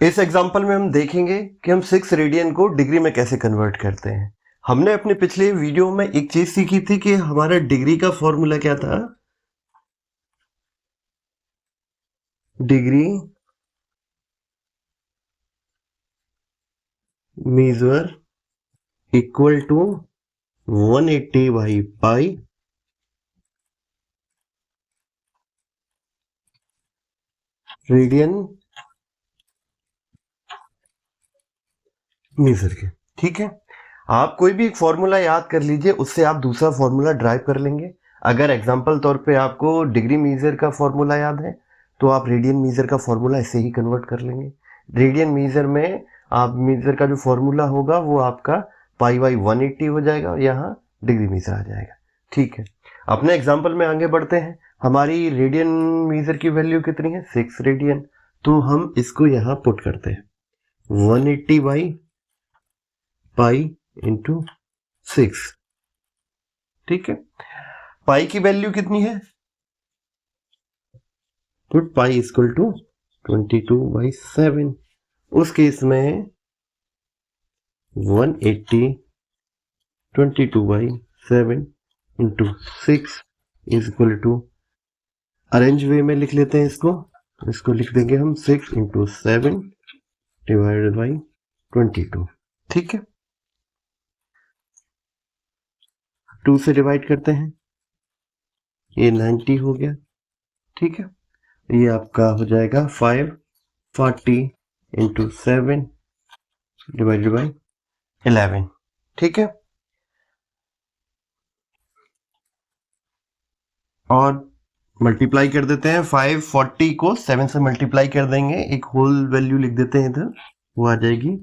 इस एग्जांपल में हम देखेंगे कि हम 6 रेडियन को डिग्री में कैसे कन्वर्ट करते हैं। हमने अपने पिछले वीडियो में एक चीज सीखी थी कि हमारा डिग्री का फॉर्मूला क्या था। Degree measure equal to 180 by pi radian measure के। ठीक है, आप कोई भी एक फॉर्मूला याद कर लीजिए, उससे आप दूसरा फॉर्मूला ड्राइव कर लेंगे। अगर एग्जांपल तौर पे आपको डिग्री मीजर का फॉर्मूला याद है तो आप रेडियन मीजर का फॉर्मूला ऐसे ही कन्वर्ट कर लेंगे। रेडियन मीजर में आप मीजर का जो फॉर्मूला होगा वो आपका पाई बाई 180 हो जाएगा और यहाँ डिग्री मीजर आ जाएगा। ठीक है, अपने एग्जाम्पल में आगे बढ़ते हैं। हमारी रेडियन मीजर की वैल्यू कितनी है? 6 रेडियन। तो हम इसको यहाँ पुट करते हैं 180 बाई पाई इंटू 6। ठीक है, पाई की वैल्यू कितनी है? Put pi equal to 22/7। उस केस में 180 22/7 into 6 is equal to, arrange way में लिख लेते हैं इसको लिख देंगे हम 6 इंटू 7 डिवाइडेड बाई 22। ठीक है, 2 से डिवाइड करते हैं, ये 90 हो गया। ठीक है, ये आपका हो जाएगा 540 इंटू 7 डिवाइडेड बाई 11। ठीक है, और मल्टीप्लाई कर देते हैं। 540 को 7 से मल्टीप्लाई कर देंगे, एक होल वैल्यू लिख देते हैं इधर, वो आ जाएगी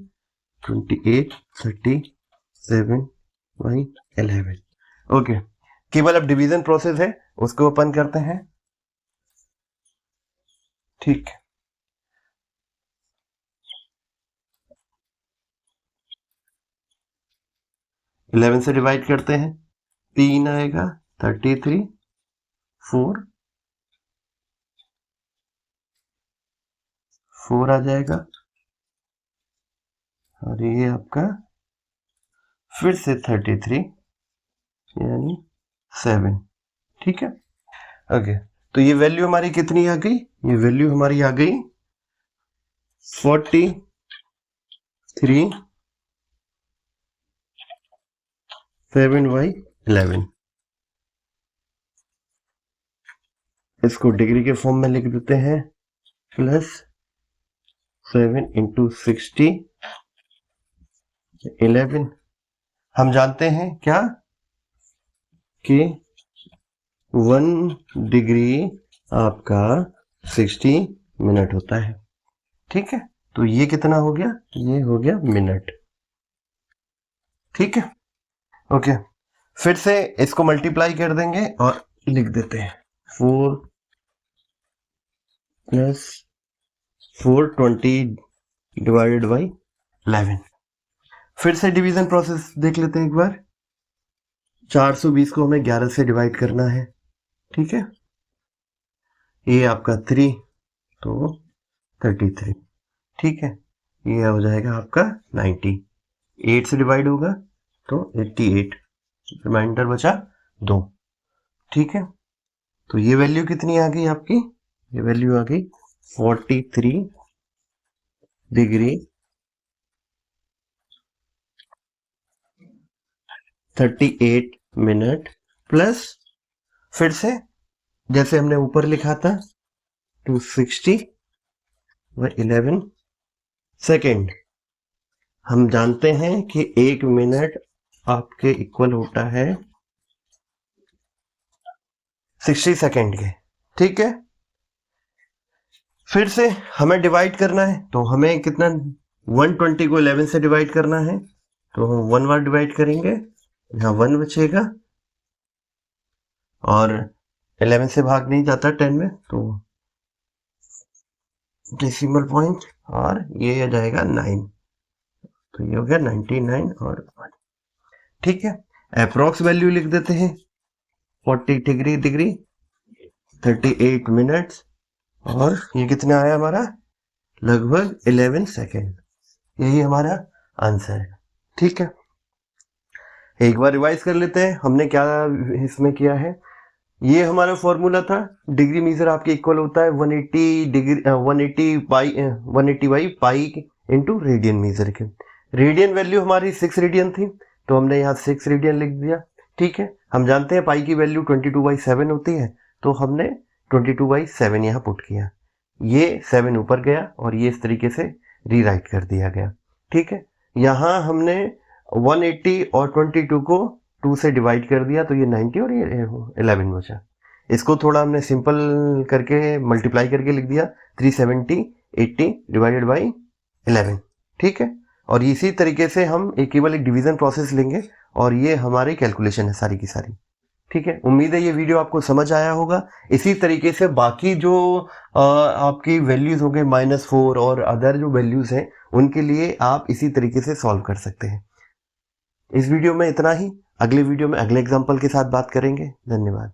2837/11। ओके, केवल अब डिवीजन प्रोसेस है, उसको ओपन करते हैं। ठीक, 11 से डिवाइड करते हैं, 3 आएगा, 33, 4 आ जाएगा, और ये आपका फिर से 33 यानी 7। ठीक है, ओके, तो ये वैल्यू हमारी कितनी आ गई? ये वैल्यू हमारी आ गई 43/7/11। इसको डिग्री के फॉर्म में लिख देते हैं, प्लस 7 इंटू 60 11। हम जानते हैं क्या कि 1 डिग्री आपका 60 मिनट होता है। ठीक है, तो ये कितना हो गया? ये हो गया मिनट। ठीक है, ओके, फिर से इसको मल्टीप्लाई कर देंगे और लिख देते हैं 4 प्लस 420 डिवाइडेड बाई 11। फिर से डिवीजन प्रोसेस देख लेते हैं एक बार। 420 को हमें 11 से डिवाइड करना है। ठीक है, ये आपका 3 तो 33। ठीक है, ये हो जाएगा आपका 90। 8 से डिवाइड होगा तो 88, रिमाइंडर बचा 2। ठीक है, तो ये वैल्यू कितनी आ गई आपकी? ये वैल्यू आ गई 43 डिग्री 38 मिनट, प्लस फिर से जैसे हमने ऊपर लिखा था 260/11 सेकेंड। हम जानते हैं कि 1 मिनट आपके इक्वल होता है 60 सेकेंड के। ठीक है, फिर से हमें डिवाइड करना है, तो हमें कितना 120 को 11 से डिवाइड करना है, तो हम 1 बार डिवाइड करेंगे, यहाँ 1 बचेगा, और 11 से भाग नहीं जाता 10 में, तो डेसिमल पॉइंट, और ये आ जाएगा 9, तो ये हो गया 99 और 1। ठीक है, अप्रोक्स वैल्यू लिख देते हैं 40 डिग्री 38 मिनट्स, और ये कितना आया हमारा लगभग 11 सेकेंड। यही हमारा आंसर है। ठीक है, एक बार रिवाइज कर लेते हैं हमने क्या इसमें किया है। ये हमारा फॉर्मूला था, डिग्री मीजर आपके इक्वल होता है 180 degree 180 by pi into radian measure के। रेडियन वैल्यू हमारी 6 रेडियन थी, तो हमने यहाँ 6 रेडियन लिख दिया। ठीक है, हम जानते हैं पाई की वैल्यू 22/7 होती है, तो हमने 22/7 यहाँ पुट किया। ये 7 ऊपर गया और ये इस तरीके से रीराइट कर दिया गया। ठीक है, यहाँ हमने 180 और 22 को 2 से डिवाइड कर दिया, तो ये 90 और ये 11 बचा। इसको थोड़ा हमने सिंपल करके मल्टीप्लाई करके लिख दिया, 370 80 डिवाइडेड बाई 11। ठीक है, और इसी तरीके से हम केवल एक डिवीजन प्रोसेस लेंगे और ये हमारी कैलकुलेशन है सारी की सारी। ठीक है, उम्मीद है ये वीडियो आपको समझ आया होगा। इसी तरीके से बाकी जो आपकी वैल्यूज हो गए -4 और अदर जो वैल्यूज हैं, उनके लिए आप इसी तरीके से सॉल्व कर सकते हैं। इस वीडियो में इतना ही, अगले वीडियो में अगले एग्जाम्पल के साथ बात करेंगे। धन्यवाद।